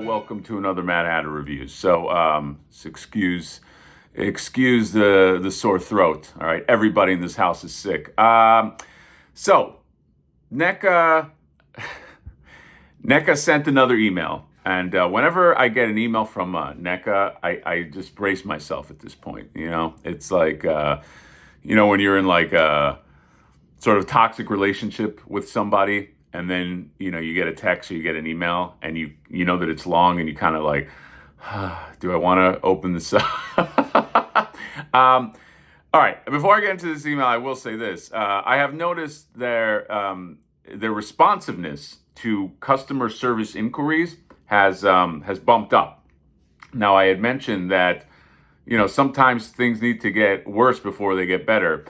welcome to another Mad Hatter review. So, excuse the sore throat. All right, everybody in this house is sick. So, NECA sent another email, and whenever I get an email from NECA, I just brace myself at this point. You know, it's like when you're in like a sort of toxic relationship with somebody, and then you get a text or you get an email, and you know that it's long, and you kind of like, do I want to open this up? All right, before I get into this email, I will say this: I have noticed their responsiveness to customer service inquiries has bumped up. Now, I had mentioned that sometimes things need to get worse before they get better.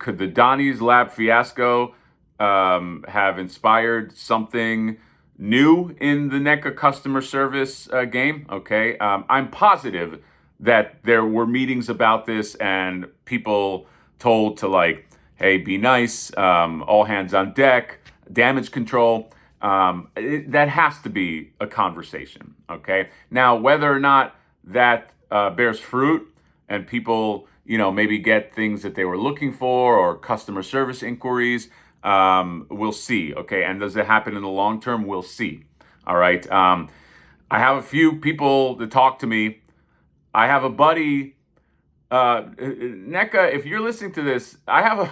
Could the Donnie's Lab fiasco have inspired something new in the NECA customer service game? Okay, I'm positive that there were meetings about this and people told to, like, hey, be nice, all hands on deck, damage control. That has to be a conversation. Okay, now whether or not that bears fruit and people maybe get things that they were looking for or customer service inquiries, we'll see. Okay, and does it happen in the long term? We'll see. All right. I have a few people that talk to me. I have a buddy, NECA, if you're listening to this, I have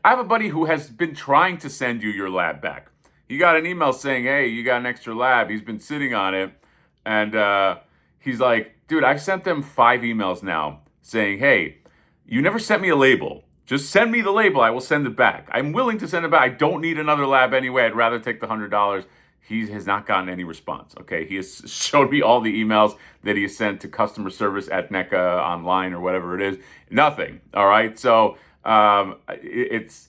a buddy who has been trying to send you your lab back. He got an email saying, hey, you got an extra lab. He's been sitting on it. And he's like, dude, I've sent them 5 emails now saying, hey, you never sent me a label. Just send me the label. I will send it back. I'm willing to send it back. I don't need another lab anyway. I'd rather take the $100. He has not gotten any response. Okay, he has showed me all the emails that he has sent to customer service at NECA online or whatever it is. Nothing. All right, so it's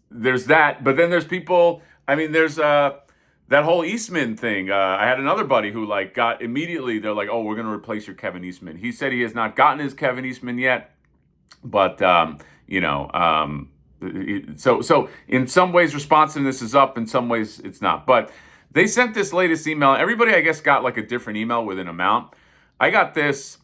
there's that, but then there's people. I mean, there's that whole Eastman thing. I had another buddy who got immediately. They're like, oh, we're going to replace your Kevin Eastman. He said he has not gotten his Kevin Eastman yet, but so in some ways responsiveness is up, in some ways it's not. But they sent this latest email. Everybody, I guess, got like a different email with an amount. I got this: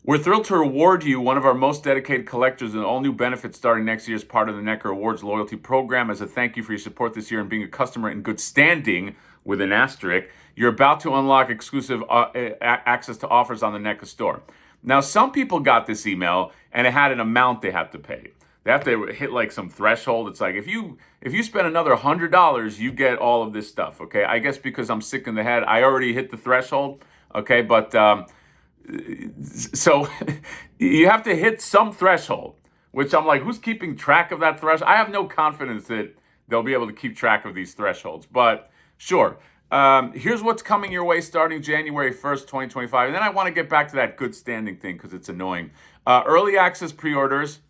we're thrilled to reward you, one of our most dedicated collectors, and all new benefits starting next year as part of the NECA Rewards loyalty program. As a thank you for your support this year and being a customer in good standing, with an asterisk, you're about to unlock exclusive access to offers on the NECA store. Now, some people got this email and it had an amount they have to pay. They have to hit like some threshold. It's like, if you spend another $100, you get all of this stuff. Okay, I guess because I'm sick in the head, I already hit the threshold. Okay, but so you have to hit some threshold, which I'm like, who's keeping track of that threshold? I have no confidence that they'll be able to keep track of these thresholds, but sure. Here's what's coming your way starting January 1st, 2025. And then I want to get back to that good standing thing because it's annoying. Early access pre-orders.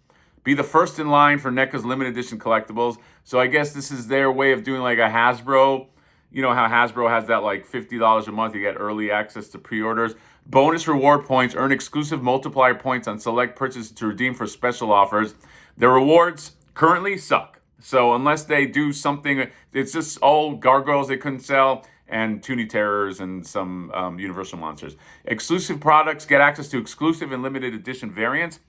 Be the first in line for NECA's limited edition collectibles. So I guess this is their way of doing like a Hasbro. You know how Hasbro has that like $50 a month. You get early access to pre-orders. Bonus reward points. Earn exclusive multiplier points on select purchases to redeem for special offers. The rewards currently suck. So unless they do something, it's just all gargoyles they couldn't sell and Toonie Terrors and some Universal Monsters. Exclusive products. Get access to exclusive and limited edition variants.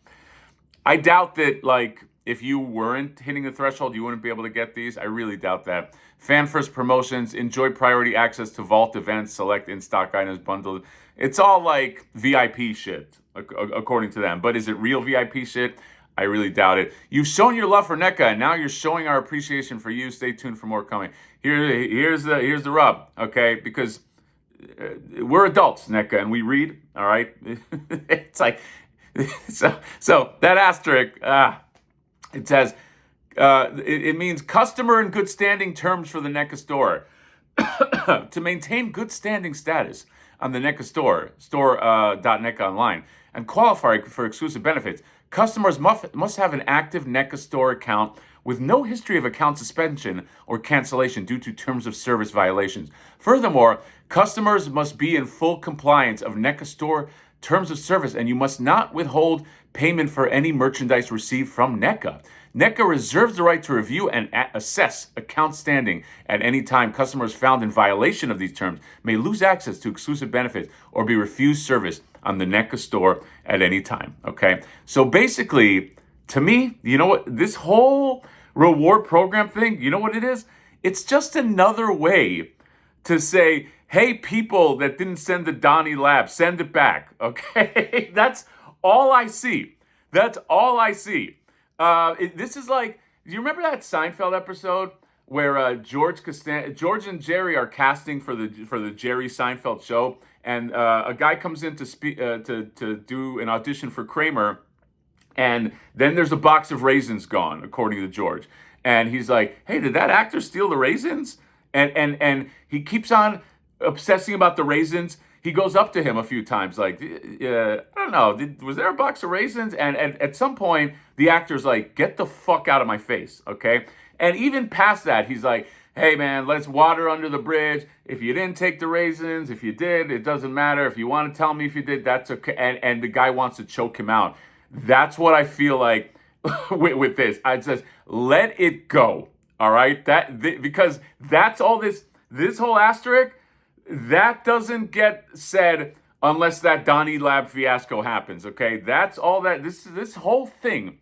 I doubt that, like, if you weren't hitting the threshold, you wouldn't be able to get these. I really doubt that. Fan first promotions. Enjoy priority access to vault events. Select in-stock items bundled. It's all like VIP shit, according to them. But is it real VIP shit? I really doubt it. You've shown your love for NECA, and now you're showing our appreciation for you. Stay tuned for more coming. Here's the rub, okay? Because we're adults, NECA, and we read, all right? It's like... So that asterisk, it says, it means customer in good standing terms for the NECA store. To maintain good standing status on the NECA store.NECA online, and qualify for exclusive benefits, customers must have an active NECA store account with no history of account suspension or cancellation due to terms of service violations. Furthermore, customers must be in full compliance of NECA store terms of service, and you must not withhold payment for any merchandise received from NECA. NECA reserves the right to review and assess account standing at any time. Customers found in violation of these terms may lose access to exclusive benefits or be refused service on the NECA store at any time. Okay, so basically, to me, you know what? This whole reward program thing, you know what it is? It's just another way to say, hey, people that didn't send the Donnie Lab, send it back. Okay, that's all I see. That's all I see. This is like, do you remember that Seinfeld episode where George and Jerry are casting for the Jerry Seinfeld show, and a guy comes in to speak to do an audition for Kramer, and then there's a box of raisins gone, according to George, and he's like, "Hey, did that actor steal the raisins?" And he keeps on obsessing about the raisins. He goes up to him a few times, like, I don't know, was there a box of raisins? And at some point, the actor's like, get the fuck out of my face, okay? And even past that, he's like, hey man, let's water under the bridge. If you didn't take the raisins, if you did, it doesn't matter. If you want to tell me if you did, that's okay. And the guy wants to choke him out. That's what I feel like with this. I just let it go, all right? Because that's all this whole asterisk, that doesn't get said unless that Donnie Lab fiasco happens, okay? That's all that, this whole thing,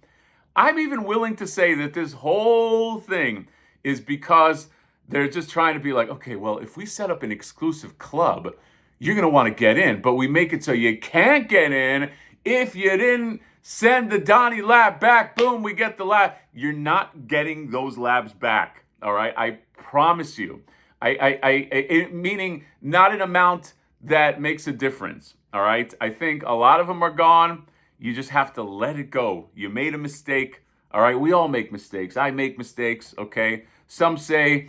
I'm even willing to say that this whole thing is because they're just trying to be like, okay, well, if we set up an exclusive club, you're going to want to get in, but we make it so you can't get in if you didn't send the Donnie Lab back. Boom, we get the lab. You're not getting those labs back, all right? I promise you. Meaning not an amount that makes a difference, all right? I think a lot of them are gone. You just have to let it go. You made a mistake, all right? We all make mistakes. I make mistakes, okay? Some say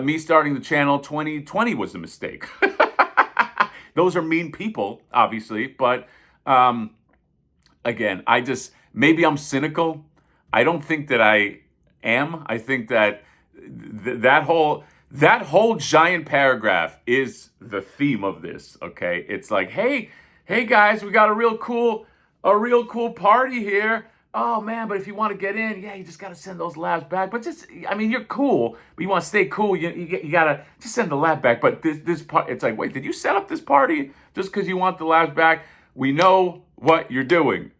me starting the channel 2020 was a mistake. Those are mean people, obviously, but again, maybe I'm cynical. I don't think that I am. I think that that whole giant paragraph is the theme of this, okay? It's like, hey guys, we got a real cool party here. Oh man, but if you want to get in, yeah, you just got to send those labs back. But you're cool, but you want to stay cool, you got to just send the lab back. But this part, it's like, wait, did you set up this party just because you want the labs back? We know what you're doing.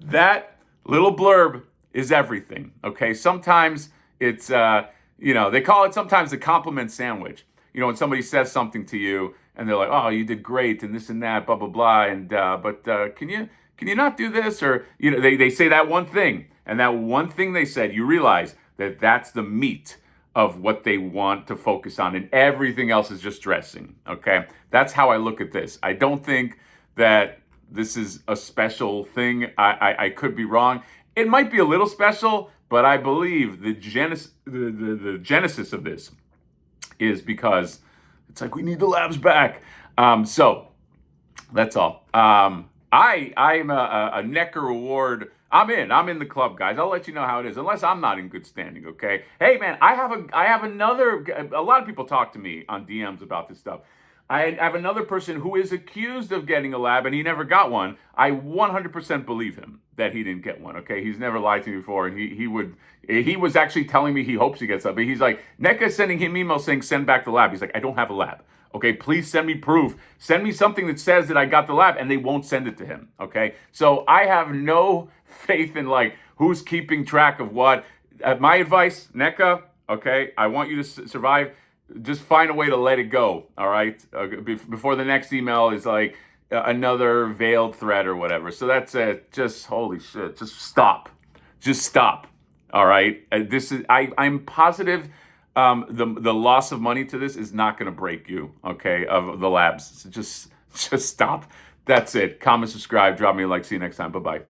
That little blurb is everything, okay? Sometimes it's, they call it sometimes the compliment sandwich. When somebody says something to you and they're like, oh, you did great and this and that, blah, blah, blah. And, but can you not do this? Or, they say that one thing, and that one thing they said, you realize that that's the meat of what they want to focus on, and everything else is just dressing, okay? That's how I look at this. I don't think that this is a special thing. I could be wrong. It might be a little special, but I believe the genesis of this is because it's like, we need the labs back. So that's all. I'm a NECA reward. I'm in the club, guys. I'll let you know how it is, unless I'm not in good standing, okay? Hey man, I have another, a lot of people talk to me on DMs about this stuff. I have another person who is accused of getting a lab and he never got one. I 100% believe him that he didn't get one, okay? He's never lied to me before, and he was actually telling me he hopes he gets one. But he's like, NECA is sending him emails saying, send back the lab. He's like, I don't have a lab. Okay, please send me proof. Send me something that says that I got the lab, and they won't send it to him, okay? So I have no faith in, like, who's keeping track of what. My advice, NECA, okay, I want you to survive. Just find a way to let it go, all right? Before the next email is like another veiled threat or whatever. So that's it. Just, holy shit, just stop. Just stop, all right? I'm positive the loss of money to this is not going to break you, okay, of the labs. So just stop. That's it. Comment, subscribe, drop me a like. See you next time. Bye-bye.